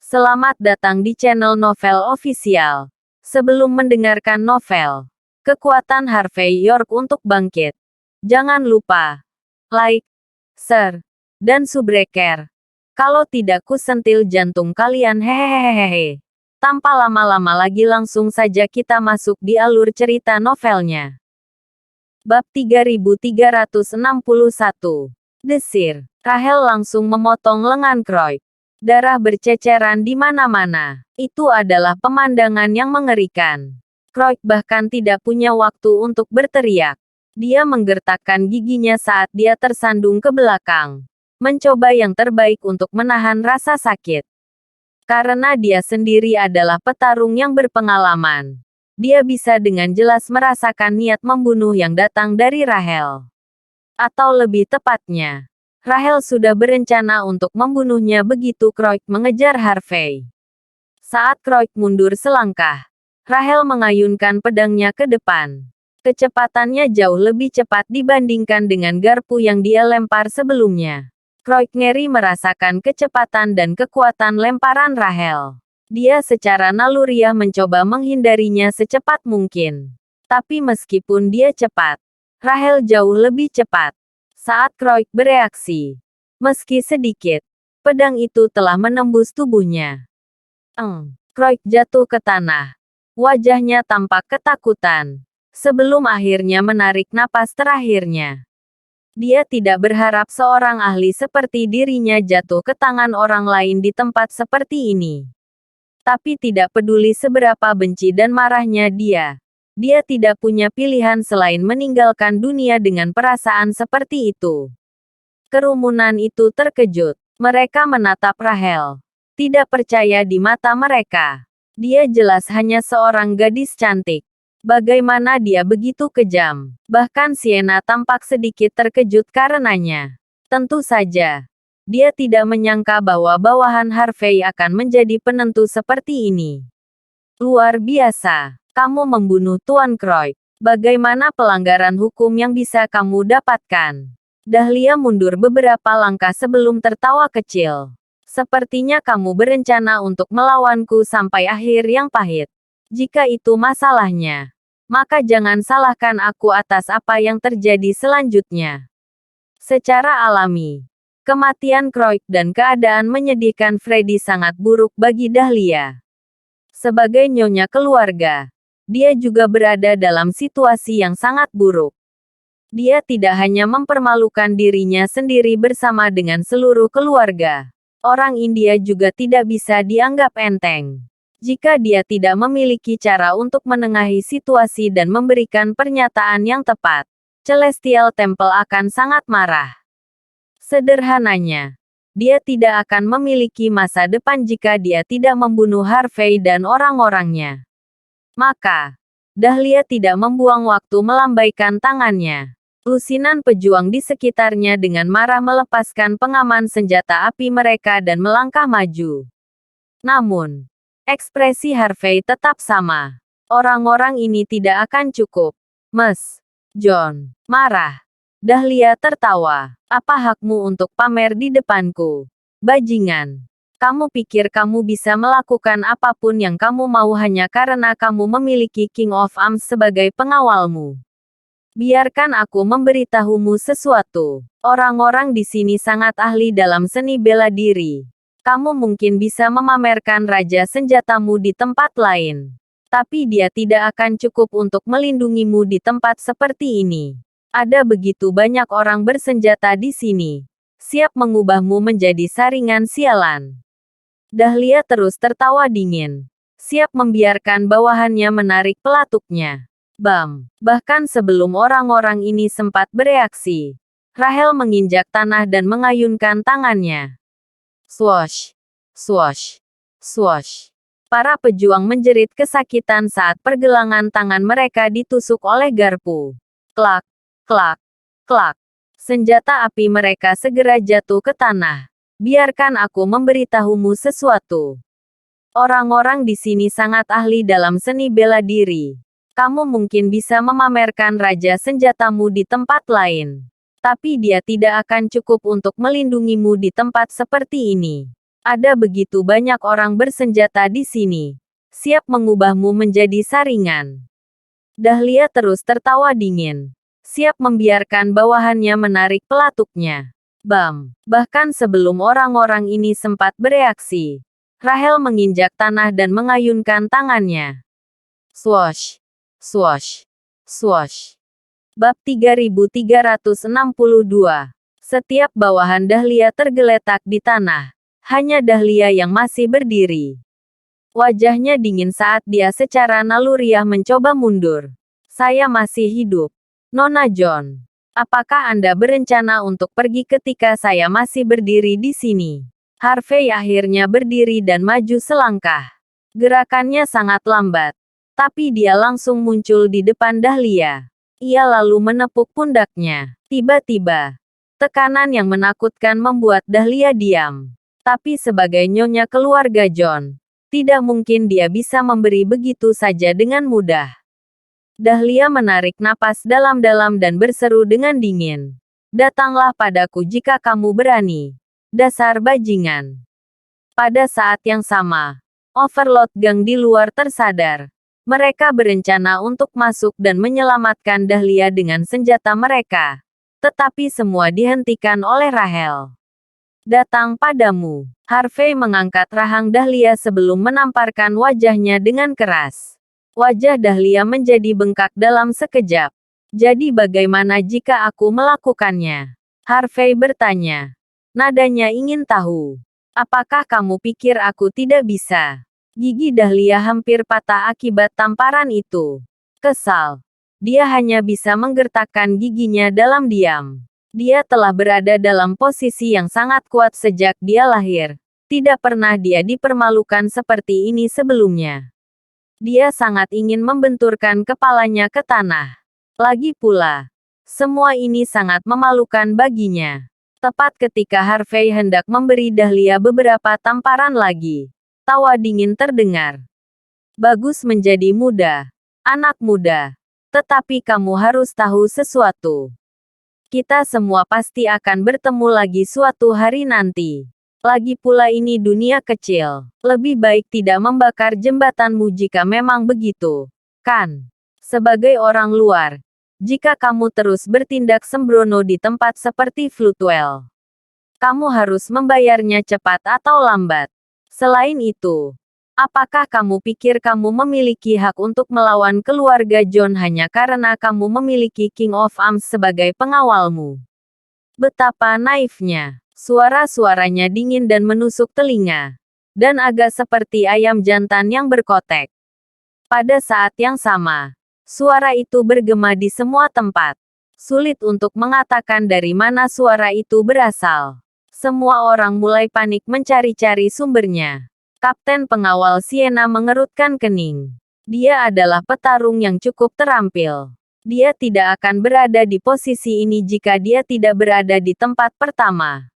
Selamat datang di channel Novel Official. Sebelum mendengarkan novel Kekuatan Harvey York untuk Bangkit, jangan lupa like, share, dan subscribe. Kalau tidak kusentil jantung kalian hehehehe. Tanpa lama-lama lagi langsung saja kita masuk di alur cerita novelnya. Bab 3361. Desir. Rahel langsung memotong lengan Croix. Darah berceceran di mana-mana. Itu adalah pemandangan yang mengerikan. Croix bahkan tidak punya waktu untuk berteriak. Dia menggertakkan giginya saat dia tersandung ke belakang. Mencoba yang terbaik untuk menahan rasa sakit. Karena dia sendiri adalah petarung yang berpengalaman. Dia bisa dengan jelas merasakan niat membunuh yang datang dari Rahel. Atau lebih tepatnya, Rahel sudah berencana untuk membunuhnya begitu Croix mengejar Harvey. Saat Croix mundur selangkah, Rahel mengayunkan pedangnya ke depan. Kecepatannya jauh lebih cepat dibandingkan dengan garpu yang dia lempar sebelumnya. Croix ngeri merasakan kecepatan dan kekuatan lemparan Rahel. Dia secara naluriah mencoba menghindarinya secepat mungkin. Tapi meskipun dia cepat, Rahel jauh lebih cepat. Saat Croix bereaksi, meski sedikit, pedang itu telah menembus tubuhnya. Croix jatuh ke tanah. Wajahnya tampak ketakutan. Sebelum akhirnya menarik napas terakhirnya. Dia tidak berharap seorang ahli seperti dirinya jatuh ke tangan orang lain di tempat seperti ini. Tapi tidak peduli seberapa benci dan marahnya dia tidak punya pilihan selain meninggalkan dunia dengan perasaan seperti itu. Kerumunan itu terkejut. Mereka menatap Rahel. Tidak percaya di mata mereka. Dia jelas hanya seorang gadis cantik. Bagaimana dia begitu kejam? Bahkan Sienna tampak sedikit terkejut karenanya. Tentu saja, dia tidak menyangka bahwa bawahan Harvey akan menjadi penentu seperti ini. Luar biasa. Kamu membunuh Tuan Croix. Bagaimana pelanggaran hukum yang bisa kamu dapatkan? Dahlia mundur beberapa langkah sebelum tertawa kecil. Sepertinya kamu berencana untuk melawanku sampai akhir yang pahit. Jika itu masalahnya, maka jangan salahkan aku atas apa yang terjadi selanjutnya. Secara alami, kematian Croix dan keadaan menyedihkan Freddy sangat buruk bagi Dahlia. Sebagai nyonya keluarga, dia juga berada dalam situasi yang sangat buruk. Dia tidak hanya mempermalukan dirinya sendiri bersama dengan seluruh keluarga. Orang India juga tidak bisa dianggap enteng. Jika dia tidak memiliki cara untuk menengahi situasi dan memberikan pernyataan yang tepat, Celestial Temple akan sangat marah. Sederhananya, dia tidak akan memiliki masa depan jika dia tidak membunuh Harvey dan orang-orangnya. Maka, Dahlia tidak membuang waktu melambaikan tangannya. Lusinan pejuang di sekitarnya dengan marah melepaskan pengaman senjata api mereka dan melangkah maju. Namun, ekspresi Harvey tetap sama. Orang-orang ini tidak akan cukup. Mas John marah. Dahlia tertawa. Apa hakmu untuk pamer di depanku? Bajingan. Kamu pikir kamu bisa melakukan apapun yang kamu mau hanya karena kamu memiliki King of Arms sebagai pengawalmu. Biarkan aku memberitahumu sesuatu. Orang-orang di sini sangat ahli dalam seni bela diri. Kamu mungkin bisa memamerkan raja senjatamu di tempat lain. Tapi dia tidak akan cukup untuk melindungimu di tempat seperti ini. Ada begitu banyak orang bersenjata di sini. Siap mengubahmu menjadi saringan sialan. Dahlia terus tertawa dingin. Siap membiarkan bawahannya menarik pelatuknya. Bam! Bahkan sebelum orang-orang ini sempat bereaksi, Rahel menginjak tanah dan mengayunkan tangannya. Swash! Swash! Swash! Para pejuang menjerit kesakitan saat pergelangan tangan mereka ditusuk oleh garpu. Klak! Klak! Klak! Senjata api mereka segera jatuh ke tanah. Biarkan aku memberitahumu sesuatu. Orang-orang di sini sangat ahli dalam seni bela diri. Kamu mungkin bisa memamerkan raja senjatamu di tempat lain. Tapi dia tidak akan cukup untuk melindungimu di tempat seperti ini. Ada begitu banyak orang bersenjata di sini. Siap mengubahmu menjadi saringan. Dahlia terus tertawa dingin. Siap membiarkan bawahannya menarik pelatuknya. Bam! Bahkan sebelum orang-orang ini sempat bereaksi, Rahel menginjak tanah dan mengayunkan tangannya. Swosh! Swosh! Swosh! Bab 3362. Setiap bawahan Dahlia tergeletak di tanah. Hanya Dahlia yang masih berdiri. Wajahnya dingin saat dia secara naluriah mencoba mundur. Saya masih hidup. Nona John. Apakah Anda berencana untuk pergi ketika saya masih berdiri di sini? Harvey akhirnya berdiri dan maju selangkah. Gerakannya sangat lambat. Tapi dia langsung muncul di depan Dahlia. Ia lalu menepuk pundaknya. Tiba-tiba, tekanan yang menakutkan membuat Dahlia diam. Tapi sebagai nyonya keluarga John, tidak mungkin dia bisa memberi begitu saja dengan mudah. Dahlia menarik napas dalam-dalam dan berseru dengan dingin. Datanglah padaku jika kamu berani. Dasar bajingan. Pada saat yang sama, Overlord Gang di luar tersadar. Mereka berencana untuk masuk dan menyelamatkan Dahlia dengan senjata mereka. Tetapi semua dihentikan oleh Rahel. Datang padamu. Harvey mengangkat rahang Dahlia sebelum menamparkan wajahnya dengan keras. Wajah Dahlia menjadi bengkak dalam sekejap. Jadi bagaimana jika aku melakukannya? Harvey bertanya. Nadanya ingin tahu. Apakah kamu pikir aku tidak bisa? Gigi Dahlia hampir patah akibat tamparan itu. Kesal. Dia hanya bisa menggertakkan giginya dalam diam. Dia telah berada dalam posisi yang sangat kuat sejak dia lahir. Tidak pernah dia dipermalukan seperti ini sebelumnya. Dia sangat ingin membenturkan kepalanya ke tanah. Lagi pula, semua ini sangat memalukan baginya. Tepat ketika Harvey hendak memberi Dahlia beberapa tamparan lagi, tawa dingin terdengar. Bagus menjadi muda, anak muda. Tetapi kamu harus tahu sesuatu. Kita semua pasti akan bertemu lagi suatu hari nanti. Lagi pula ini dunia kecil. Lebih baik tidak membakar jembatanmu jika memang begitu. Kan? Sebagai orang luar, jika kamu terus bertindak sembrono di tempat seperti Floodwell, kamu harus membayarnya cepat atau lambat. Selain itu, apakah kamu pikir kamu memiliki hak untuk melawan keluarga John hanya karena kamu memiliki King of Arms sebagai pengawalmu? Betapa naifnya. Suara-suaranya dingin dan menusuk telinga. Dan agak seperti ayam jantan yang berkotek. Pada saat yang sama, suara itu bergema di semua tempat. Sulit untuk mengatakan dari mana suara itu berasal. Semua orang mulai panik mencari-cari sumbernya. Kapten pengawal Sienna mengerutkan kening. Dia adalah petarung yang cukup terampil. Dia tidak akan berada di posisi ini jika dia tidak berada di tempat pertama.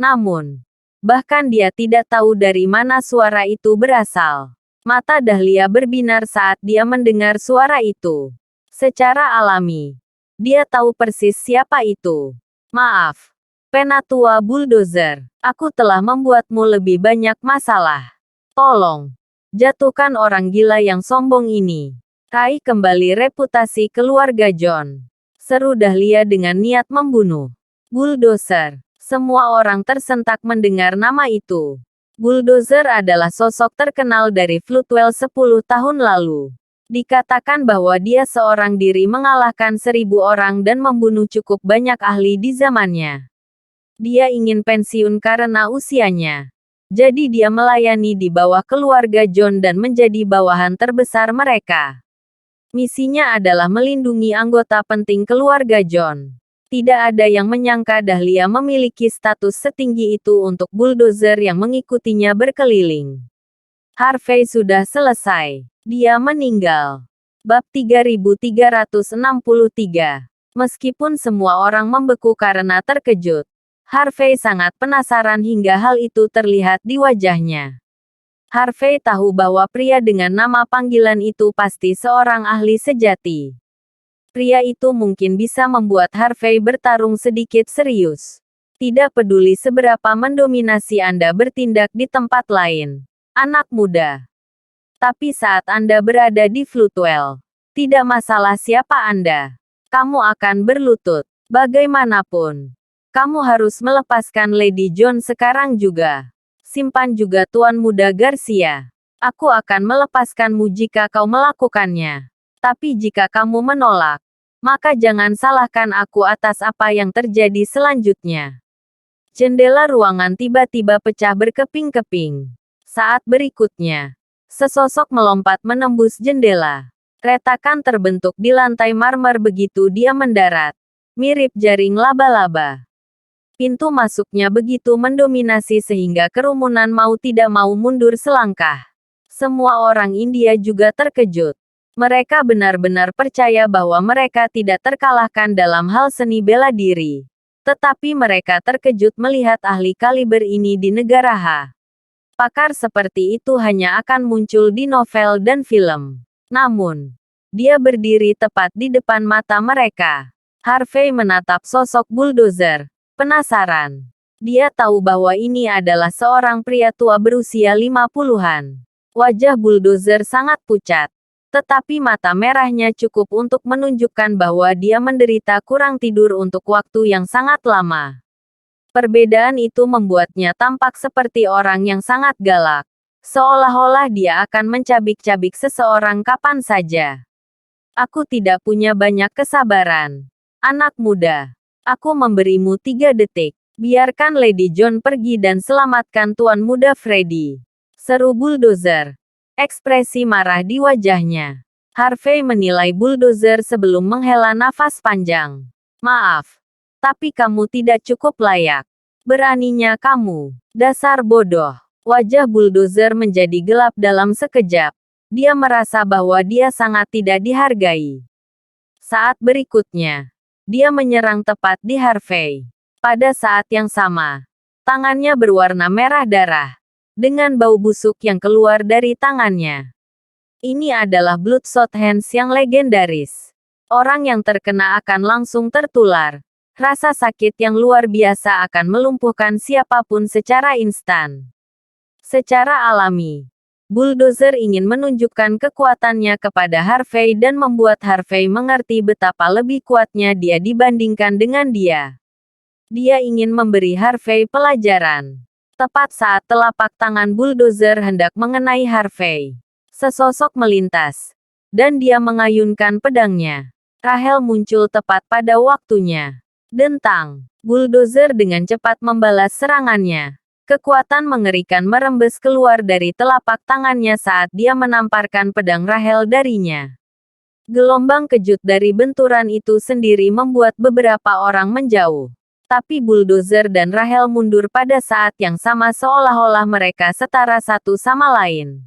Namun, bahkan dia tidak tahu dari mana suara itu berasal. Mata Dahlia berbinar saat dia mendengar suara itu. Secara alami, dia tahu persis siapa itu. Maaf, Penatua Bulldozer, aku telah membuatmu lebih banyak masalah. Tolong, jatuhkan orang gila yang sombong ini. Raih kembali reputasi keluarga John. Seru Dahlia dengan niat membunuh. Bulldozer. Semua orang tersentak mendengar nama itu. Bulldozer adalah sosok terkenal dari Floodwell 10 tahun lalu. Dikatakan bahwa dia seorang diri mengalahkan 1000 orang dan membunuh cukup banyak ahli di zamannya. Dia ingin pensiun karena usianya. Jadi dia melayani di bawah keluarga John dan menjadi bawahan terbesar mereka. Misinya adalah melindungi anggota penting keluarga John. Tidak ada yang menyangka Dahlia memiliki status setinggi itu untuk bulldozer yang mengikutinya berkeliling. Harvey sudah selesai. Dia meninggal. Bab 3363. Meskipun semua orang membeku karena terkejut, Harvey sangat penasaran hingga hal itu terlihat di wajahnya. Harvey tahu bahwa pria dengan nama panggilan itu pasti seorang ahli sejati. Pria itu mungkin bisa membuat Harvey bertarung sedikit serius. Tidak peduli seberapa mendominasi Anda bertindak di tempat lain, anak muda. Tapi saat Anda berada di Floodwell, tidak masalah siapa Anda. Kamu akan berlutut. Bagaimanapun, kamu harus melepaskan Lady John sekarang juga. Simpan juga Tuan Muda Garcia. Aku akan melepaskanmu jika kau melakukannya. Tapi jika kamu menolak, maka jangan salahkan aku atas apa yang terjadi selanjutnya. Jendela ruangan tiba-tiba pecah berkeping-keping. Saat berikutnya, sesosok melompat menembus jendela. Retakan terbentuk di lantai marmer begitu dia mendarat. Mirip jaring laba-laba. Pintu masuknya begitu mendominasi sehingga kerumunan mau tidak mau mundur selangkah. Semua orang India juga terkejut. Mereka benar-benar percaya bahwa mereka tidak terkalahkan dalam hal seni bela diri. Tetapi mereka terkejut melihat ahli kaliber ini di negara H. Pakar seperti itu hanya akan muncul di novel dan film. Namun, dia berdiri tepat di depan mata mereka. Harvey menatap sosok bulldozer. Penasaran. Dia tahu bahwa ini adalah seorang pria tua berusia 50-an. Wajah bulldozer sangat pucat. Tetapi mata merahnya cukup untuk menunjukkan bahwa dia menderita kurang tidur untuk waktu yang sangat lama. Perbedaan itu membuatnya tampak seperti orang yang sangat galak. Seolah-olah dia akan mencabik-cabik seseorang kapan saja. Aku tidak punya banyak kesabaran. Anak muda. Aku memberimu 3 detik. Biarkan Lady John pergi dan selamatkan Tuan Muda Freddy. Seru bulldozer. Ekspresi marah di wajahnya. Harvey menilai bulldozer sebelum menghela nafas panjang. Maaf. Tapi kamu tidak cukup layak. Beraninya kamu. Dasar bodoh. Wajah bulldozer menjadi gelap dalam sekejap. Dia merasa bahwa dia sangat tidak dihargai. Saat berikutnya, dia menyerang tepat di Harvey. Pada saat yang sama, tangannya berwarna merah darah. Dengan bau busuk yang keluar dari tangannya. Ini adalah Bloodshot Hands yang legendaris. Orang yang terkena akan langsung tertular. Rasa sakit yang luar biasa akan melumpuhkan siapapun secara instan. Secara alami, bulldozer ingin menunjukkan kekuatannya kepada Harvey dan membuat Harvey mengerti betapa lebih kuatnya dia dibandingkan dengan dia. Dia ingin memberi Harvey pelajaran. Tepat saat telapak tangan bulldozer hendak mengenai Harvey, sesosok melintas, dan dia mengayunkan pedangnya. Rahel muncul tepat pada waktunya. Dentang, bulldozer dengan cepat membalas serangannya. Kekuatan mengerikan merembes keluar dari telapak tangannya saat dia menamparkan pedang Rahel darinya. Gelombang kejut dari benturan itu sendiri membuat beberapa orang menjauh. Tapi bulldozer dan Rahel mundur pada saat yang sama seolah-olah mereka setara satu sama lain.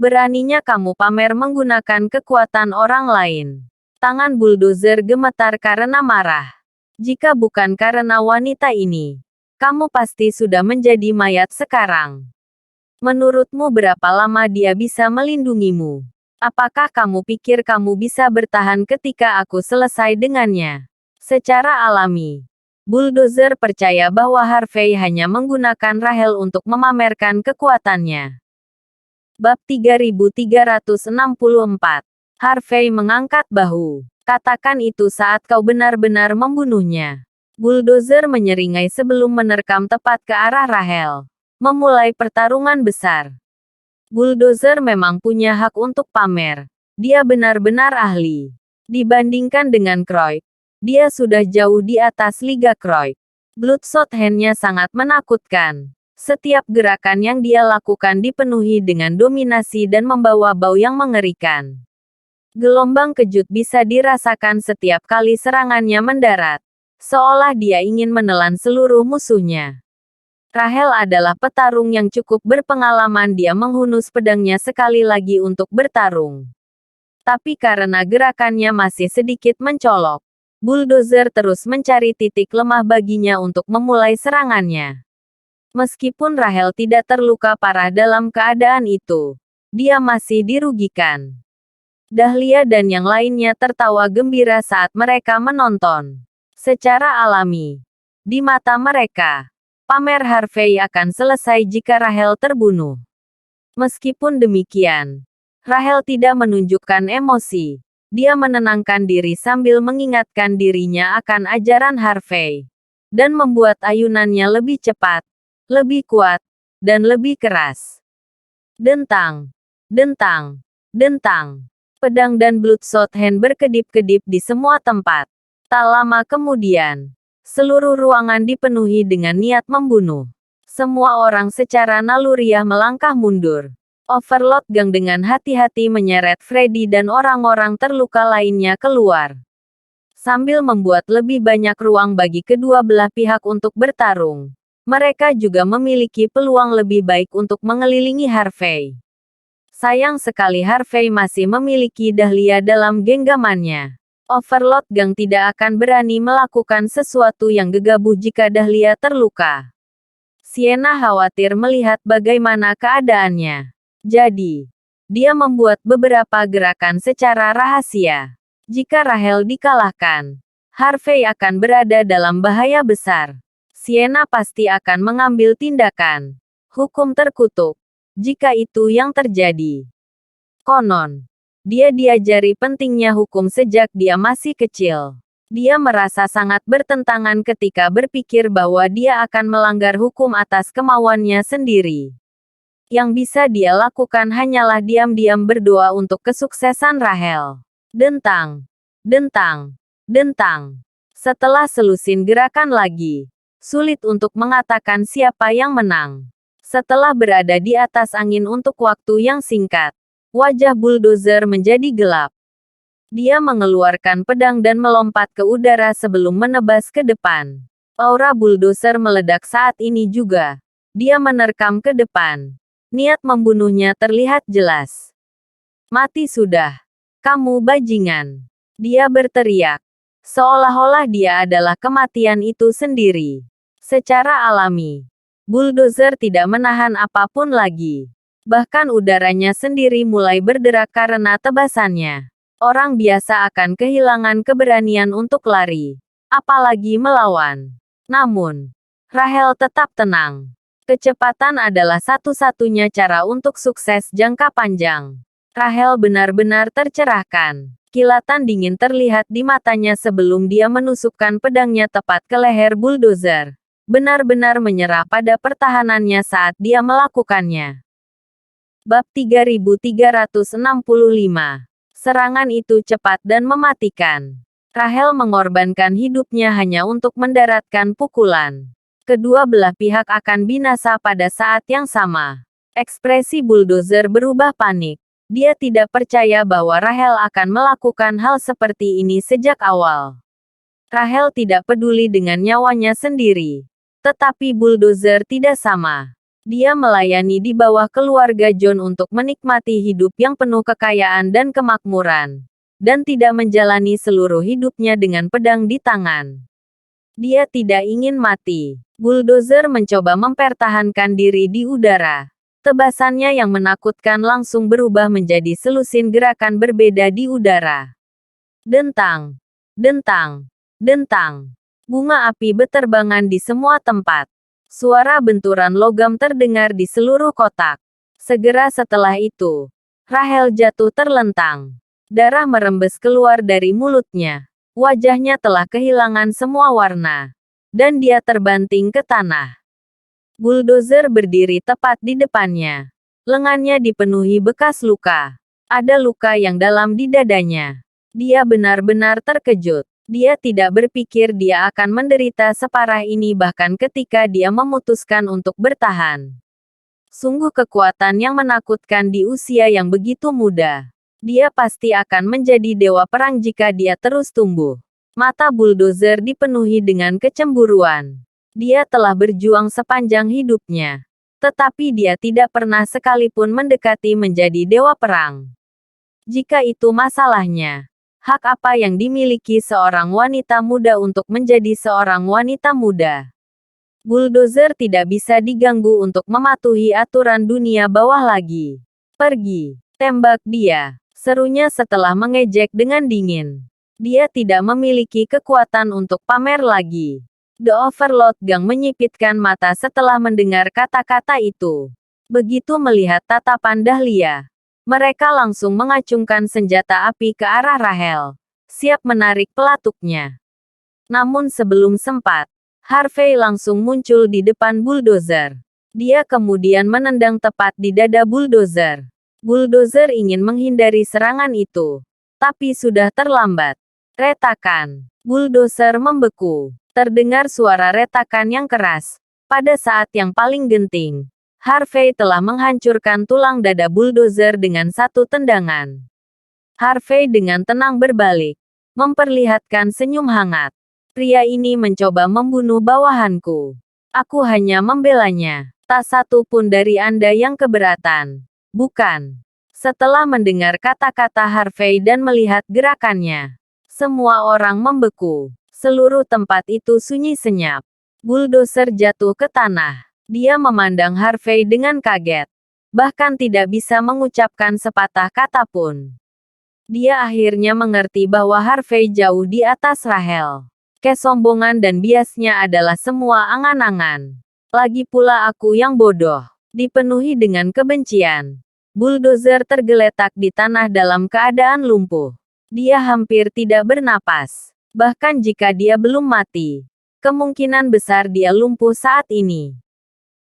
Beraninya kamu pamer menggunakan kekuatan orang lain. Tangan bulldozer gemetar karena marah. Jika bukan karena wanita ini, kamu pasti sudah menjadi mayat sekarang. Menurutmu berapa lama dia bisa melindungimu? Apakah kamu pikir kamu bisa bertahan ketika aku selesai dengannya? Secara alami, bulldozer percaya bahwa Harvey hanya menggunakan Rahel untuk memamerkan kekuatannya. Bab 3364. Harvey mengangkat bahu. Katakan itu saat kau benar-benar membunuhnya. Bulldozer menyeringai sebelum menerkam tepat ke arah Rahel. Memulai pertarungan besar. Bulldozer memang punya hak untuk pamer. Dia benar-benar ahli. Dibandingkan dengan Croix, dia sudah jauh di atas Liga Croix. Bloodshot Hand-nya sangat menakutkan. Setiap gerakan yang dia lakukan dipenuhi dengan dominasi dan membawa bau yang mengerikan. Gelombang kejut bisa dirasakan setiap kali serangannya mendarat. Seolah dia ingin menelan seluruh musuhnya. Rahel adalah petarung yang cukup berpengalaman. Dia menghunus pedangnya sekali lagi untuk bertarung. Tapi karena gerakannya masih sedikit mencolok, bulldozer terus mencari titik lemah baginya untuk memulai serangannya. Meskipun Rahel tidak terluka parah dalam keadaan itu, dia masih dirugikan. Dahlia dan yang lainnya tertawa gembira saat mereka menonton. Secara alami, Di mata mereka, pamer Harvey akan selesai jika Rahel terbunuh. Meskipun demikian, Rahel tidak menunjukkan emosi. Dia menenangkan diri sambil mengingatkan dirinya akan ajaran Harvey. Dan membuat ayunannya lebih cepat, lebih kuat, dan lebih keras. Dentang, dentang, dentang. Pedang dan Bloodshot Hand berkedip-kedip di semua tempat. Tak lama kemudian, seluruh ruangan dipenuhi dengan niat membunuh. Semua orang secara naluriah melangkah mundur. Overlord Gang dengan hati-hati menyeret Freddy dan orang-orang terluka lainnya keluar. Sambil membuat lebih banyak ruang bagi kedua belah pihak untuk bertarung. Mereka juga memiliki peluang lebih baik untuk mengelilingi Harvey. Sayang sekali Harvey masih memiliki Dahlia dalam genggamannya. Overlord Gang tidak akan berani melakukan sesuatu yang gegabah jika Dahlia terluka. Sienna khawatir melihat bagaimana keadaannya. Jadi, dia membuat beberapa gerakan secara rahasia. Jika Rahel dikalahkan, Harvey akan berada dalam bahaya besar. Sienna pasti akan mengambil tindakan. Hukum terkutuk. Jika itu yang terjadi. Konon, dia diajari pentingnya hukum sejak dia masih kecil. Dia merasa sangat bertentangan ketika berpikir bahwa dia akan melanggar hukum atas kemauannya sendiri. Yang bisa dia lakukan hanyalah diam-diam berdoa untuk kesuksesan Rahel. Dentang, dentang, dentang. Setelah selusin gerakan lagi, sulit untuk mengatakan siapa yang menang. Setelah berada di atas angin untuk waktu yang singkat, wajah bulldozer menjadi gelap. Dia mengeluarkan pedang dan melompat ke udara sebelum menebas ke depan. Aura bulldozer meledak saat ini juga. Dia menerkam ke depan. Niat membunuhnya terlihat jelas. Mati sudah. Kamu bajingan. Dia berteriak. Seolah-olah dia adalah kematian itu sendiri. Secara alami, bulldozer tidak menahan apapun lagi. Bahkan udaranya sendiri mulai berderak karena tebasannya. Orang biasa akan kehilangan keberanian untuk lari, apalagi melawan. Namun, Rahel tetap tenang. Kecepatan adalah satu-satunya cara untuk sukses jangka panjang. Rahel benar-benar tercerahkan. Kilatan dingin terlihat di matanya sebelum dia menusukkan pedangnya tepat ke leher bulldozer. Benar-benar menyerah pada pertahanannya saat dia melakukannya. Bab 3365. Serangan itu cepat dan mematikan. Rahel mengorbankan hidupnya hanya untuk mendaratkan pukulan. Kedua belah pihak akan binasa pada saat yang sama. Ekspresi bulldozer berubah panik. Dia tidak percaya bahwa Rahel akan melakukan hal seperti ini sejak awal. Rahel tidak peduli dengan nyawanya sendiri. Tetapi bulldozer tidak sama. Dia melayani di bawah keluarga John untuk menikmati hidup yang penuh kekayaan dan kemakmuran. Dan tidak menjalani seluruh hidupnya dengan pedang di tangan. Dia tidak ingin mati. Bulldozer mencoba mempertahankan diri di udara. Tebasannya yang menakutkan langsung berubah menjadi selusin gerakan berbeda di udara. Dentang, dentang, dentang. Bunga api beterbangan di semua tempat. Suara benturan logam terdengar di seluruh kotak. Segera setelah itu, Rahel jatuh terlentang. Darah merembes keluar dari mulutnya. Wajahnya telah kehilangan semua warna. Dan dia terbanting ke tanah. Bulldozer berdiri tepat di depannya. Lengannya dipenuhi bekas luka. Ada luka yang dalam di dadanya. Dia benar-benar terkejut. Dia tidak berpikir dia akan menderita separah ini bahkan ketika dia memutuskan untuk bertahan. Sungguh kekuatan yang menakutkan di usia yang begitu muda. Dia pasti akan menjadi dewa perang jika dia terus tumbuh. Mata bulldozer dipenuhi dengan kecemburuan. Dia telah berjuang sepanjang hidupnya. Tetapi dia tidak pernah sekalipun mendekati menjadi dewa perang. Jika itu masalahnya, hak apa yang dimiliki seorang wanita muda untuk menjadi seorang wanita muda? Bulldozer tidak bisa diganggu untuk mematuhi aturan dunia bawah lagi. Pergi, tembak dia, serunya setelah mengejek dengan dingin. Dia tidak memiliki kekuatan untuk pamer lagi. The Overlord Gang menyipitkan mata setelah mendengar kata-kata itu. Begitu melihat tatapan Dahlia, mereka langsung mengacungkan senjata api ke arah Rahel, siap menarik pelatuknya. Namun sebelum sempat, Harvey langsung muncul di depan bulldozer. Dia kemudian menendang tepat di dada bulldozer. Bulldozer ingin menghindari serangan itu, tapi sudah terlambat. Retakan. Bulldozer membeku. Terdengar suara retakan yang keras. Pada saat yang paling genting, Harvey telah menghancurkan tulang dada bulldozer dengan satu tendangan. Harvey dengan tenang berbalik, memperlihatkan senyum hangat. Pria ini mencoba membunuh bawahanku. Aku hanya membelanya. Tak satu pun dari Anda yang keberatan. Bukan. Setelah mendengar kata-kata Harvey dan melihat gerakannya, semua orang membeku. Seluruh tempat itu sunyi senyap. Bulldozer jatuh ke tanah. Dia memandang Harvey dengan kaget. Bahkan tidak bisa mengucapkan sepatah kata pun. Dia akhirnya mengerti bahwa Harvey jauh di atas Rahel. Kesombongan dan biasnya adalah semua angan-angan. Lagi pula aku yang bodoh. Dipenuhi dengan kebencian. Bulldozer tergeletak di tanah dalam keadaan lumpuh. Dia hampir tidak bernapas. Bahkan jika dia belum mati, kemungkinan besar dia lumpuh saat ini.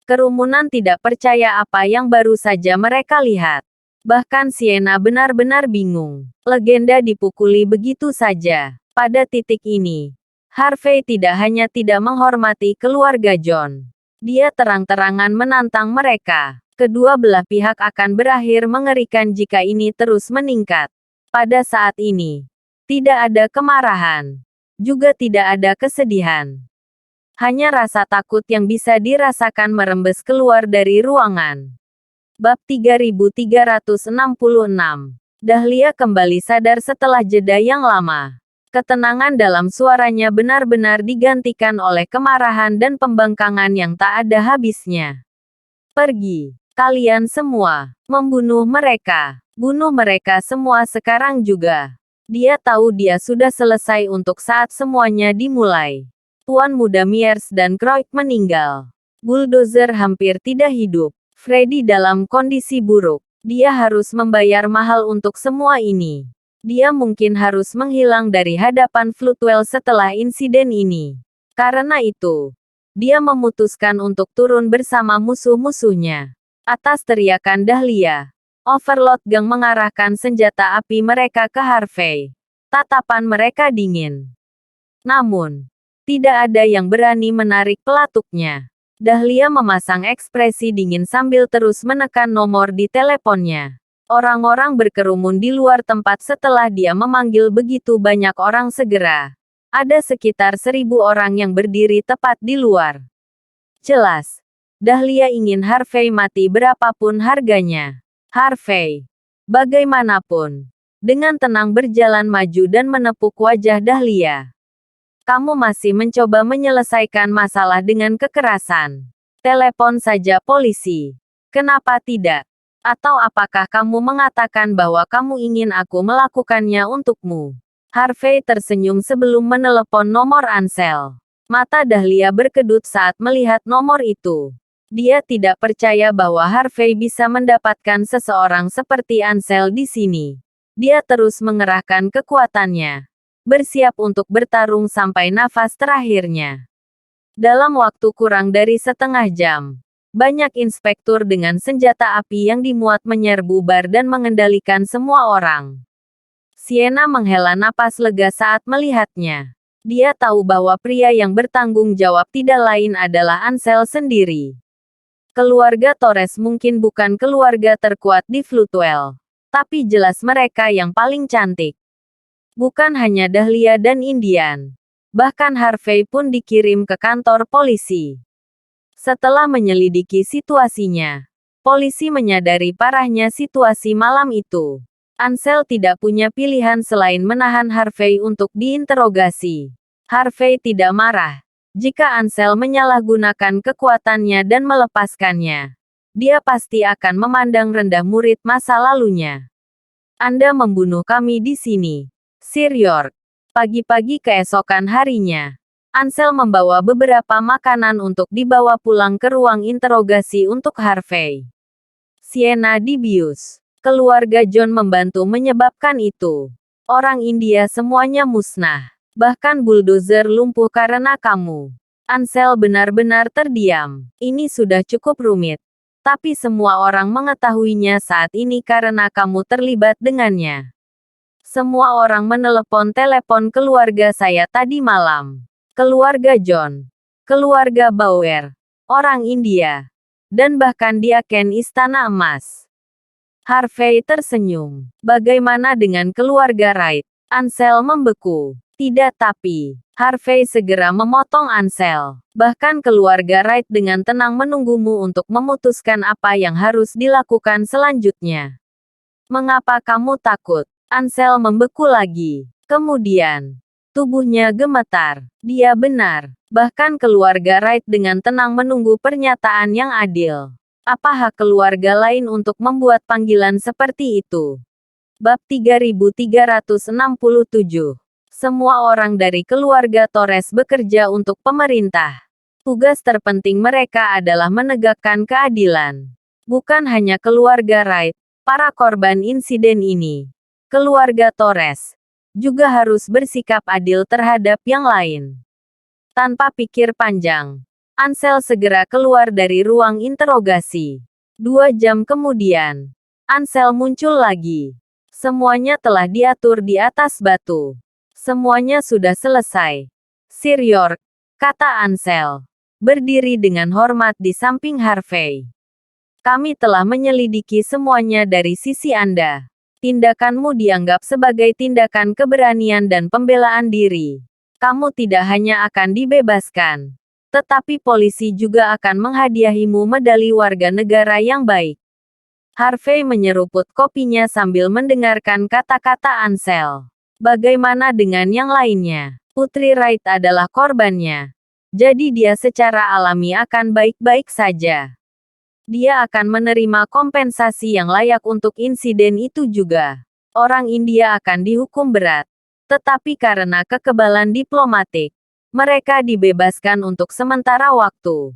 Kerumunan tidak percaya apa yang baru saja mereka lihat. Bahkan Sienna benar-benar bingung. Legenda dipukuli begitu saja. Pada titik ini, Harvey tidak hanya tidak menghormati keluarga John. Dia terang-terangan menantang mereka. Kedua belah pihak akan berakhir mengerikan jika ini terus meningkat. Pada saat ini, tidak ada kemarahan. Juga tidak ada kesedihan. Hanya rasa takut yang bisa dirasakan merembes keluar dari ruangan. Bab 3366. Dahlia kembali sadar setelah jeda yang lama. Ketenangan dalam suaranya benar-benar digantikan oleh kemarahan dan pembangkangan yang tak ada habisnya. Pergi. Kalian semua. Membunuh mereka. Bunuh mereka semua sekarang juga. Dia tahu dia sudah selesai untuk saat semuanya dimulai. Tuan Muda Myers dan Croix meninggal. Bulldozer hampir tidak hidup. Freddy dalam kondisi buruk. Dia harus membayar mahal untuk semua ini. Dia mungkin harus menghilang dari hadapan Floodwell setelah insiden ini. Karena itu, dia memutuskan untuk turun bersama musuh-musuhnya. Atas teriakan Dahlia, Overlord Gang mengarahkan senjata api mereka ke Harvey. Tatapan mereka dingin. Namun, tidak ada yang berani menarik pelatuknya. Dahlia memasang ekspresi dingin sambil terus menekan nomor di teleponnya. Orang-orang berkerumun di luar tempat setelah dia memanggil begitu banyak orang segera. Ada sekitar 1.000 orang yang berdiri tepat di luar. Jelas, Dahlia ingin Harvey mati berapapun harganya. Harvey, bagaimanapun, dengan tenang berjalan maju dan menepuk wajah Dahlia. Kamu masih mencoba menyelesaikan masalah dengan kekerasan. Telepon saja polisi. Kenapa tidak? Atau apakah kamu mengatakan bahwa kamu ingin aku melakukannya untukmu? Harvey tersenyum sebelum menelepon nomor Ansel. Mata Dahlia berkedut saat melihat nomor itu. Dia tidak percaya bahwa Harvey bisa mendapatkan seseorang seperti Ansel di sini. Dia terus mengerahkan kekuatannya, bersiap untuk bertarung sampai nafas terakhirnya. Dalam waktu kurang dari setengah jam, banyak inspektur dengan senjata api yang dimuat menyerbu bar dan mengendalikan semua orang. Sienna menghela napas lega saat melihatnya. Dia tahu bahwa pria yang bertanggung jawab tidak lain adalah Ansel sendiri. Keluarga Torres mungkin bukan keluarga terkuat di Floodwell, tapi jelas mereka yang paling cantik. Bukan hanya Dahlia dan Indian. Bahkan Harvey pun dikirim ke kantor polisi. Setelah menyelidiki situasinya, polisi menyadari parahnya situasi malam itu. Ansel tidak punya pilihan selain menahan Harvey untuk diinterogasi. Harvey tidak marah jika Ansel menyalahgunakan kekuatannya dan melepaskannya. Dia pasti akan memandang rendah murid masa lalunya. Anda membunuh kami di sini, Sir York. Pagi-pagi keesokan harinya, Ansel membawa beberapa makanan untuk dibawa pulang ke ruang interogasi untuk Harvey. Sienna dibius. Keluarga John membantu menyebabkan itu. Orang India semuanya musnah. Bahkan bulldozer lumpuh karena kamu. Ansel benar-benar terdiam. Ini sudah cukup rumit. Tapi semua orang mengetahuinya saat ini karena kamu terlibat dengannya. Semua orang menelepon telepon keluarga saya tadi malam. Keluarga John. Keluarga Bauer. Orang India. Dan bahkan di agen Istana Emas. Harvey tersenyum. Bagaimana dengan keluarga Wright? Ansel membeku. Tidak, tapi Harvey segera memotong Ansel. Bahkan keluarga Wright dengan tenang menunggumu untuk memutuskan apa yang harus dilakukan selanjutnya. Mengapa kamu takut? Ansel membeku lagi. Kemudian, tubuhnya gemetar. Dia benar. Bahkan keluarga Wright dengan tenang menunggu pernyataan yang adil. Apa hak keluarga lain untuk membuat panggilan seperti itu? Bab 3367. Semua orang dari keluarga Torres bekerja untuk pemerintah. Tugas terpenting mereka adalah menegakkan keadilan. Bukan hanya keluarga Wright, para korban insiden ini. Keluarga Torres juga harus bersikap adil terhadap yang lain. Tanpa pikir panjang, Ansel segera keluar dari ruang interogasi. 2 jam kemudian, Ansel muncul lagi. Semuanya telah diatur di atas batu. Semuanya sudah selesai. Sir York, kata Ansel, berdiri dengan hormat di samping Harvey. Kami telah menyelidiki semuanya dari sisi Anda. Tindakanmu dianggap sebagai tindakan keberanian dan pembelaan diri. Kamu tidak hanya akan dibebaskan, tetapi polisi juga akan menghadiahimu medali warga negara yang baik. Harvey menyeruput kopinya sambil mendengarkan kata-kata Ansel. Bagaimana dengan yang lainnya? Putri Wright adalah korbannya. Jadi dia secara alami akan baik-baik saja. Dia akan menerima kompensasi yang layak untuk insiden itu juga. Orang India akan dihukum berat. Tetapi karena kekebalan diplomatik, mereka dibebaskan untuk sementara waktu.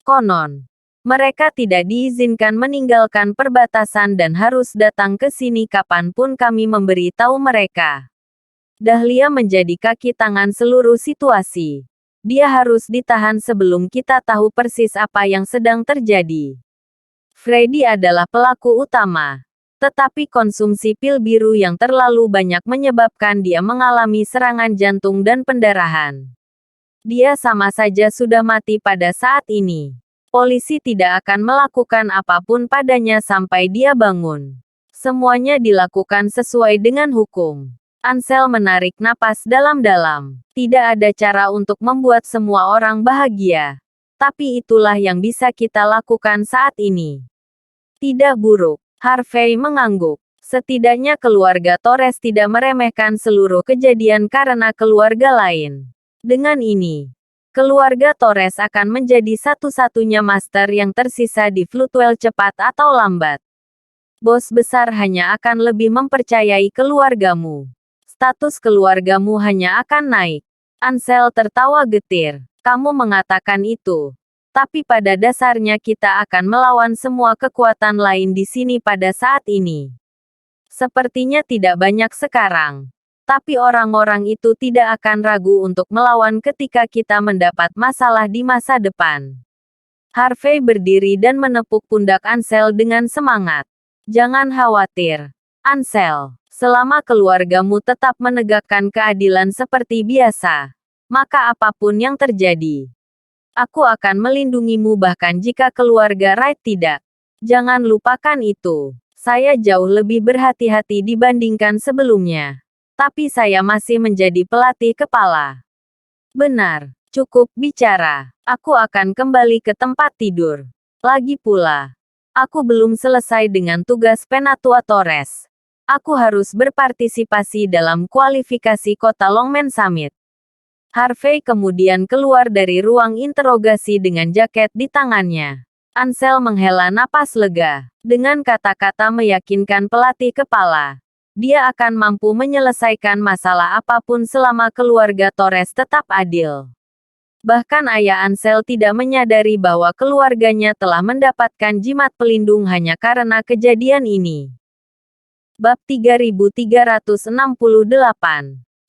Konon, mereka tidak diizinkan meninggalkan perbatasan dan harus datang ke sini kapanpun kami memberi tahu mereka. Dahlia menjadi kaki tangan seluruh situasi. Dia harus ditahan sebelum kita tahu persis apa yang sedang terjadi. Freddy adalah pelaku utama. Tetapi konsumsi pil biru yang terlalu banyak menyebabkan dia mengalami serangan jantung dan pendarahan. Dia sama saja sudah mati pada saat ini. Polisi tidak akan melakukan apapun padanya sampai dia bangun. Semuanya dilakukan sesuai dengan hukum. Ansel menarik napas dalam-dalam. Tidak ada cara untuk membuat semua orang bahagia. Tapi itulah yang bisa kita lakukan saat ini. Tidak buruk. Harvey mengangguk. Setidaknya keluarga Torres tidak meremehkan seluruh kejadian karena keluarga lain. Dengan ini, keluarga Torres akan menjadi satu-satunya master yang tersisa di Floodwell cepat atau lambat. Bos besar hanya akan lebih mempercayai keluargamu. Status keluargamu hanya akan naik. Ansel tertawa getir. Kamu mengatakan itu. Tapi pada dasarnya kita akan melawan semua kekuatan lain di sini pada saat ini. Sepertinya tidak banyak sekarang. Tapi orang-orang itu tidak akan ragu untuk melawan ketika kita mendapat masalah di masa depan. Harvey berdiri dan menepuk pundak Ansel dengan semangat. Jangan khawatir, Ansel. Selama keluargamu tetap menegakkan keadilan seperti biasa, maka apapun yang terjadi, aku akan melindungimu bahkan jika keluarga Wright tidak. Jangan lupakan itu. Saya jauh lebih berhati-hati dibandingkan sebelumnya. Tapi saya masih menjadi pelatih kepala. Benar, cukup bicara. Aku akan kembali ke tempat tidur. Lagi pula, aku belum selesai dengan tugas Penatua Torres. Aku harus berpartisipasi dalam kualifikasi kota Longman Summit. Harvey kemudian keluar dari ruang interogasi dengan jaket di tangannya. Ansel menghela napas lega. Dengan kata-kata meyakinkan pelatih kepala, dia akan mampu menyelesaikan masalah apapun selama keluarga Torres tetap adil. Bahkan ayah Ansel tidak menyadari bahwa keluarganya telah mendapatkan jimat pelindung hanya karena kejadian ini. Bab 3368.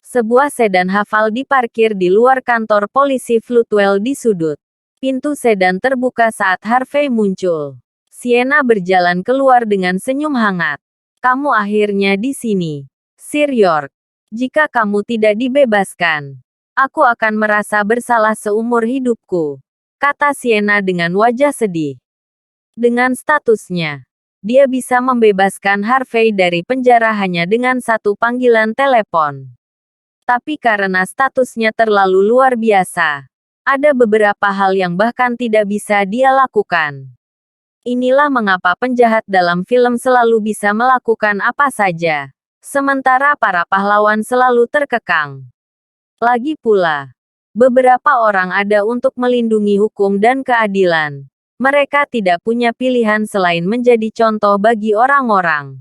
Sebuah sedan hafal diparkir di luar kantor polisi Floodwell di sudut. Pintu sedan terbuka saat Harvey muncul. Sienna berjalan keluar dengan senyum hangat. Kamu akhirnya di sini, Sir York. Jika kamu tidak dibebaskan, aku akan merasa bersalah seumur hidupku, kata Sienna dengan wajah sedih. Dengan statusnya, dia bisa membebaskan Harvey dari penjara hanya dengan satu panggilan telepon. Tapi karena statusnya terlalu luar biasa, ada beberapa hal yang bahkan tidak bisa dia lakukan. Inilah mengapa penjahat dalam film selalu bisa melakukan apa saja, sementara para pahlawan selalu terkekang. Lagi pula, beberapa orang ada untuk melindungi hukum dan keadilan. Mereka tidak punya pilihan selain menjadi contoh bagi orang-orang.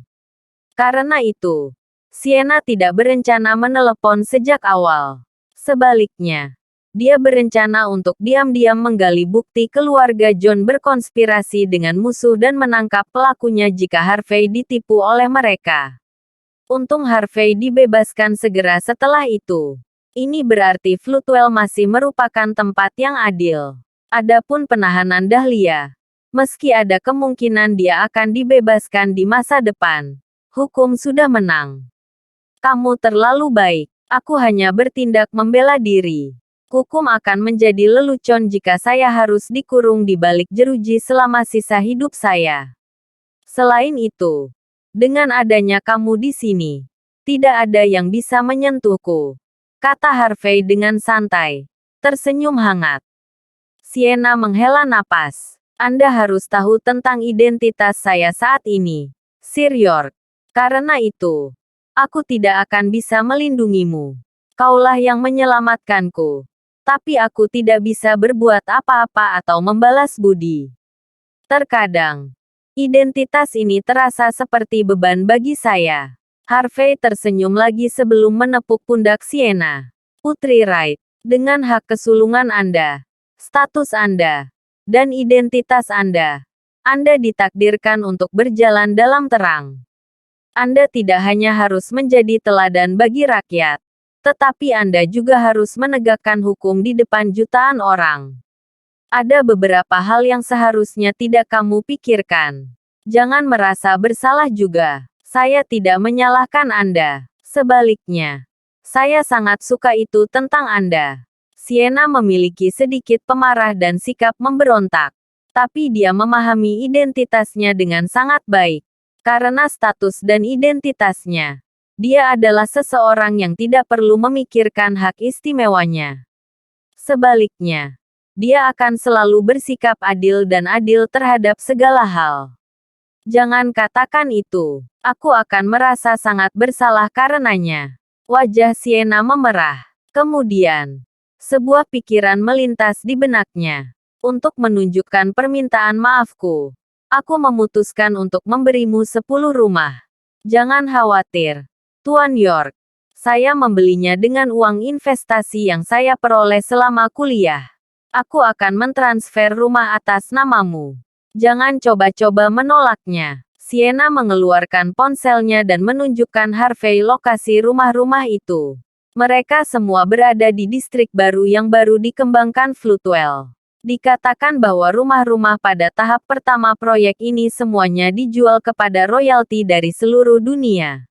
Karena itu, Sienna tidak berencana menelepon sejak awal. Sebaliknya, dia berencana untuk diam-diam menggali bukti keluarga John berkonspirasi dengan musuh dan menangkap pelakunya jika Harvey ditipu oleh mereka. Untung Harvey dibebaskan segera setelah itu. Ini berarti Floodwell masih merupakan tempat yang adil. Adapun penahanan Dahlia, meski ada kemungkinan dia akan dibebaskan di masa depan, hukum sudah menang. Kamu terlalu baik. Aku hanya bertindak membela diri. Hukum akan menjadi lelucon jika saya harus dikurung di balik jeruji selama sisa hidup saya. Selain itu, dengan adanya kamu di sini, tidak ada yang bisa menyentuhku, kata Harvey dengan santai, tersenyum hangat. Sienna menghela napas. Anda harus tahu tentang identitas saya saat ini, Sir York. Karena itu, aku tidak akan bisa melindungimu. Kaulah yang menyelamatkanku. Tapi aku tidak bisa berbuat apa-apa atau membalas budi. Terkadang, identitas ini terasa seperti beban bagi saya. Harvey tersenyum lagi sebelum menepuk pundak Sienna. Putri Wright, dengan hak kesulungan Anda, status Anda, dan identitas Anda ditakdirkan untuk berjalan dalam terang. Anda tidak hanya harus menjadi teladan bagi rakyat, tetapi Anda juga harus menegakkan hukum di depan jutaan orang. Ada beberapa hal yang seharusnya tidak kamu pikirkan. Jangan merasa bersalah juga. Saya tidak menyalahkan Anda. Sebaliknya, saya sangat suka itu tentang Anda. Sienna memiliki sedikit pemarah dan sikap memberontak. Tapi dia memahami identitasnya dengan sangat baik. Karena status dan identitasnya, dia adalah seseorang yang tidak perlu memikirkan hak istimewanya. Sebaliknya, dia akan selalu bersikap adil dan adil terhadap segala hal. Jangan katakan itu. Aku akan merasa sangat bersalah karenanya. Wajah Sienna memerah. Kemudian, sebuah pikiran melintas di benaknya. Untuk menunjukkan permintaan maafku, aku memutuskan untuk memberimu 10 rumah. Jangan khawatir, Tuan York. Saya membelinya dengan uang investasi yang saya peroleh selama kuliah. Aku akan mentransfer rumah atas namamu. Jangan coba-coba menolaknya. Sienna mengeluarkan ponselnya dan menunjukkan Harvey lokasi rumah-rumah itu. Mereka semua berada di distrik baru yang baru dikembangkan Floodwell. Dikatakan bahwa rumah-rumah pada tahap pertama proyek ini semuanya dijual kepada royalti dari seluruh dunia.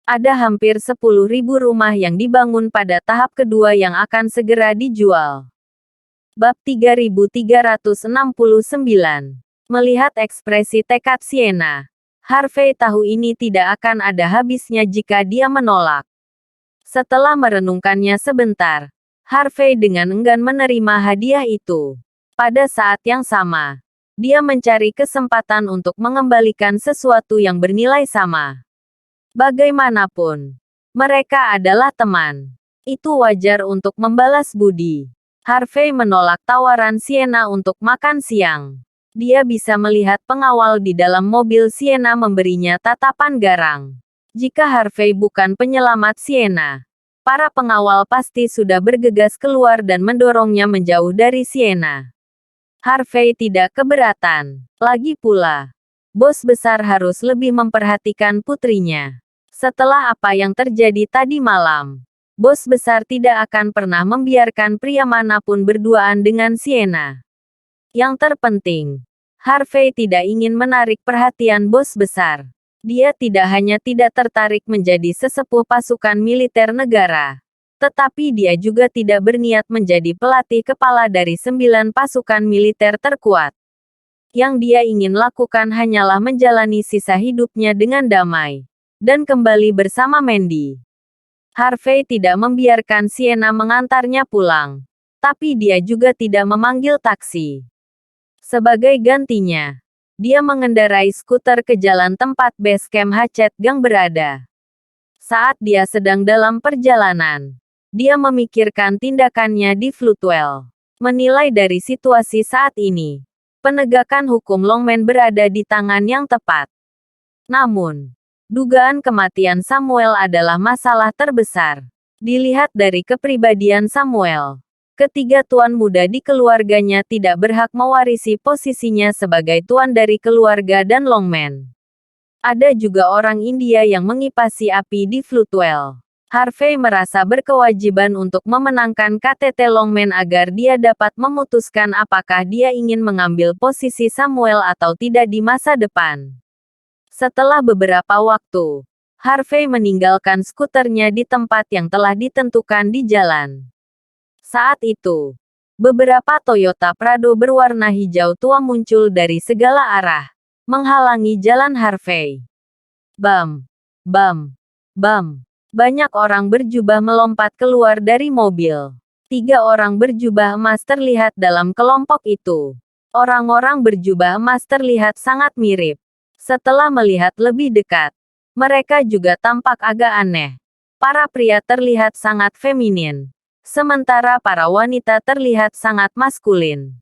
Ada hampir 10.000 rumah yang dibangun pada tahap kedua yang akan segera dijual. Bab 3369. Melihat ekspresi tekad Sienna, Harvey tahu ini tidak akan ada habisnya jika dia menolak. Setelah merenungkannya sebentar, Harvey dengan enggan menerima hadiah itu. Pada saat yang sama, dia mencari kesempatan untuk mengembalikan sesuatu yang bernilai sama. Bagaimanapun, mereka adalah teman. Itu wajar untuk membalas budi. Harvey menolak tawaran Sienna untuk makan siang. Dia bisa melihat pengawal di dalam mobil Sienna memberinya tatapan garang. Jika Harvey bukan penyelamat Sienna, Para pengawal pasti sudah bergegas keluar dan mendorongnya menjauh dari Sienna. Harvey tidak keberatan. Lagi pula, bos besar harus lebih memperhatikan putrinya. Setelah apa yang terjadi tadi malam, bos besar tidak akan pernah membiarkan pria manapun berduaan dengan Sienna. Yang terpenting, Harvey tidak ingin menarik perhatian bos besar. Dia tidak hanya tidak tertarik menjadi sesepuh pasukan militer negara, tetapi dia juga tidak berniat menjadi pelatih kepala dari 9 pasukan militer terkuat. Yang dia ingin lakukan hanyalah menjalani sisa hidupnya dengan damai, dan kembali bersama Mandy. Harvey tidak membiarkan Sienna mengantarnya pulang, tapi dia juga tidak memanggil taksi. Sebagai gantinya, dia mengendarai skuter ke jalan tempat base camp Hatchet Gang berada. Saat dia sedang dalam perjalanan, dia memikirkan tindakannya di Floodwell. Menilai dari situasi saat ini, penegakan hukum Longman berada di tangan yang tepat. Namun, dugaan kematian Samuel adalah masalah terbesar. Dilihat dari kepribadian Samuel, ketiga tuan muda di keluarganya tidak berhak mewarisi posisinya sebagai tuan dari keluarga dan Longman. Ada juga orang India yang mengipasi api di Floodwell. Harvey merasa berkewajiban untuk memenangkan KTT Longman agar dia dapat memutuskan apakah dia ingin mengambil posisi Samuel atau tidak di masa depan. Setelah beberapa waktu, Harvey meninggalkan skuternya di tempat yang telah ditentukan di jalan. Saat itu, beberapa Toyota Prado berwarna hijau tua muncul dari segala arah, menghalangi jalan Harvey. Bam! Bam! Bam! Banyak orang berjubah melompat keluar dari mobil. 3 orang berjubah emas terlihat dalam kelompok itu. Orang-orang berjubah emas terlihat sangat mirip. Setelah melihat lebih dekat, mereka juga tampak agak aneh. Para pria terlihat sangat feminin, sementara para wanita terlihat sangat maskulin.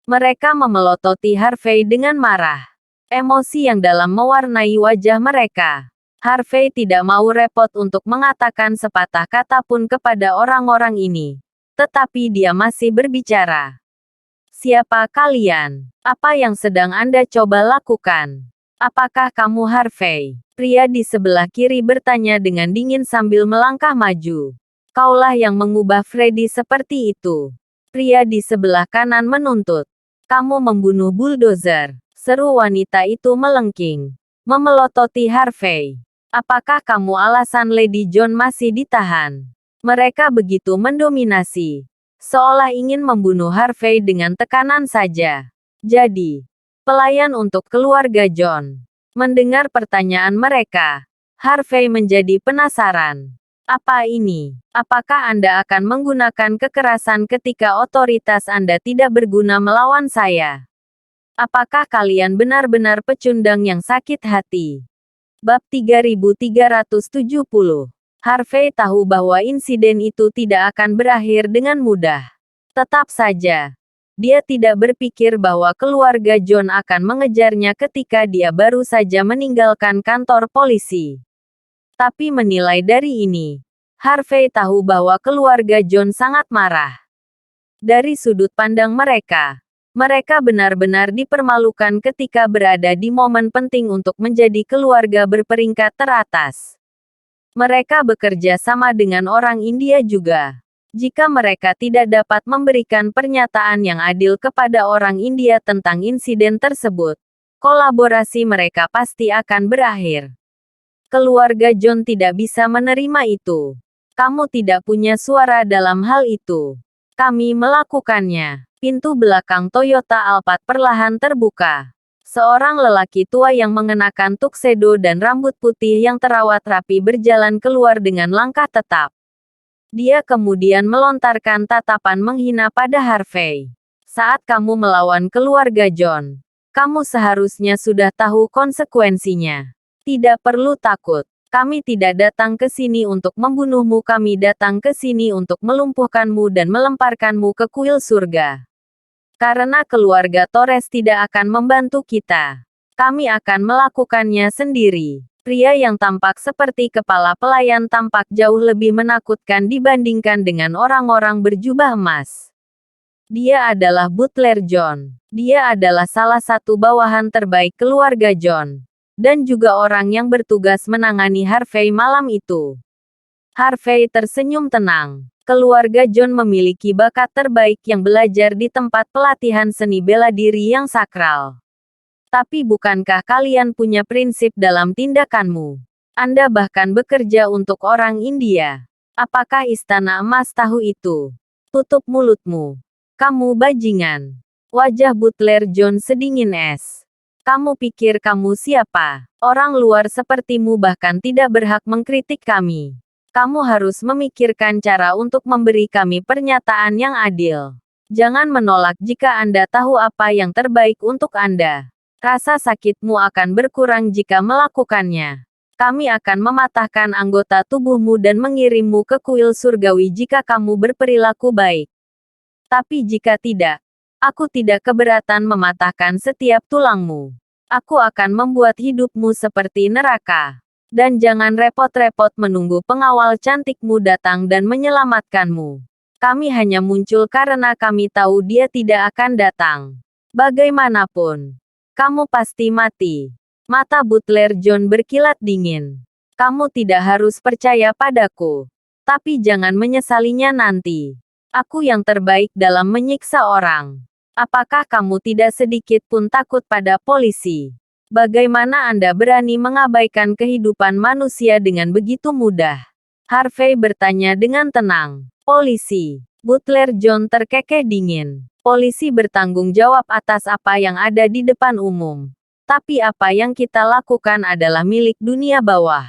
Mereka memelototi Harvey dengan marah. Emosi yang dalam mewarnai wajah mereka. Harvey tidak mau repot untuk mengatakan sepatah kata pun kepada orang-orang ini. Tetapi dia masih berbicara. Siapa kalian? Apa yang sedang Anda coba lakukan? Apakah kamu Harvey? Pria di sebelah kiri bertanya dengan dingin sambil melangkah maju. Kaulah yang mengubah Freddy seperti itu. Pria di sebelah kanan menuntut. Kamu membunuh bulldozer. Seru wanita itu melengking. Memelototi Harvey. Apakah kamu alasan Lady John masih ditahan? Mereka begitu mendominasi. Seolah ingin membunuh Harvey dengan tekanan saja. Jadi, pelayan untuk keluarga John. Mendengar pertanyaan mereka, Harvey menjadi penasaran. Apa ini? Apakah Anda akan menggunakan kekerasan ketika otoritas Anda tidak berguna melawan saya? Apakah kalian benar-benar pecundang yang sakit hati? Bab 3370. Harvey tahu bahwa insiden itu tidak akan berakhir dengan mudah. Tetap saja, dia tidak berpikir bahwa keluarga John akan mengejarnya ketika dia baru saja meninggalkan kantor polisi. Tapi menilai dari ini, Harvey tahu bahwa keluarga John sangat marah. Dari sudut pandang mereka, mereka benar-benar dipermalukan ketika berada di momen penting untuk menjadi keluarga berperingkat teratas. Mereka bekerja sama dengan orang India juga. Jika mereka tidak dapat memberikan pernyataan yang adil kepada orang India tentang insiden tersebut, kolaborasi mereka pasti akan berakhir. Keluarga John tidak bisa menerima itu. Kamu tidak punya suara dalam hal itu. Kami melakukannya. Pintu belakang Toyota Alphard perlahan terbuka. Seorang lelaki tua yang mengenakan tuxedo dan rambut putih yang terawat rapi berjalan keluar dengan langkah tetap. Dia kemudian melontarkan tatapan menghina pada Harvey. Saat kamu melawan keluarga John, kamu seharusnya sudah tahu konsekuensinya. Tidak perlu takut. Kami tidak datang ke sini untuk membunuhmu, kami datang ke sini untuk melumpuhkanmu dan melemparkanmu ke kuil surga. Karena keluarga Torres tidak akan membantu kita. Kami akan melakukannya sendiri. Pria yang tampak seperti kepala pelayan tampak jauh lebih menakutkan dibandingkan dengan orang-orang berjubah emas. Dia adalah Butler John. Dia adalah salah satu bawahan terbaik keluarga John. Dan juga orang yang bertugas menangani Harvey malam itu. Harvey tersenyum tenang. Keluarga John memiliki bakat terbaik yang belajar di tempat pelatihan seni bela diri yang sakral. Tapi bukankah kalian punya prinsip dalam tindakanmu? Anda bahkan bekerja untuk orang India. Apakah Istana Emas tahu itu? Tutup mulutmu. Kamu bajingan. Wajah Butler John sedingin es. Kamu pikir kamu siapa? Orang luar sepertimu bahkan tidak berhak mengkritik kami. Kamu harus memikirkan cara untuk memberi kami pernyataan yang adil. Jangan menolak jika Anda tahu apa yang terbaik untuk Anda. Rasa sakitmu akan berkurang jika melakukannya. Kami akan mematahkan anggota tubuhmu dan mengirimmu ke kuil surgawi jika kamu berperilaku baik. Tapi jika tidak, aku tidak keberatan mematahkan setiap tulangmu. Aku akan membuat hidupmu seperti neraka. Dan jangan repot-repot menunggu pengawal cantikmu datang dan menyelamatkanmu. Kami hanya muncul karena kami tahu dia tidak akan datang. Bagaimanapun, kamu pasti mati. Mata Butler John berkilat dingin. Kamu tidak harus percaya padaku. Tapi jangan menyesalinya nanti. Aku yang terbaik dalam menyiksa orang. Apakah kamu tidak sedikit pun takut pada polisi? Bagaimana Anda berani mengabaikan kehidupan manusia dengan begitu mudah? Harvey bertanya dengan tenang. Polisi. Butler John terkekeh dingin. Polisi bertanggung jawab atas apa yang ada di depan umum. Tapi apa yang kita lakukan adalah milik dunia bawah.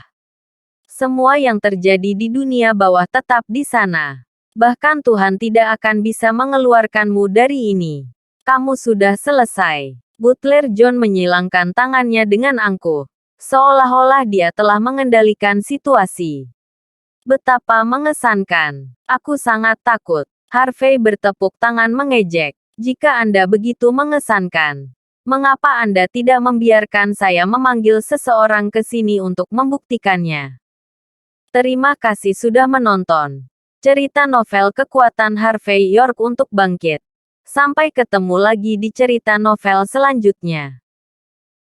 Semua yang terjadi di dunia bawah tetap di sana. Bahkan Tuhan tidak akan bisa mengeluarkanmu dari ini. Kamu sudah selesai. Butler John menyilangkan tangannya dengan angkuh. Seolah-olah dia telah mengendalikan situasi. Betapa mengesankan. Aku sangat takut. Harvey bertepuk tangan mengejek. Jika Anda begitu mengesankan, mengapa Anda tidak membiarkan saya memanggil seseorang ke sini untuk membuktikannya? Terima kasih sudah menonton. Cerita novel Kekuatan Harvey York untuk Bangkit. Sampai ketemu lagi di cerita novel selanjutnya.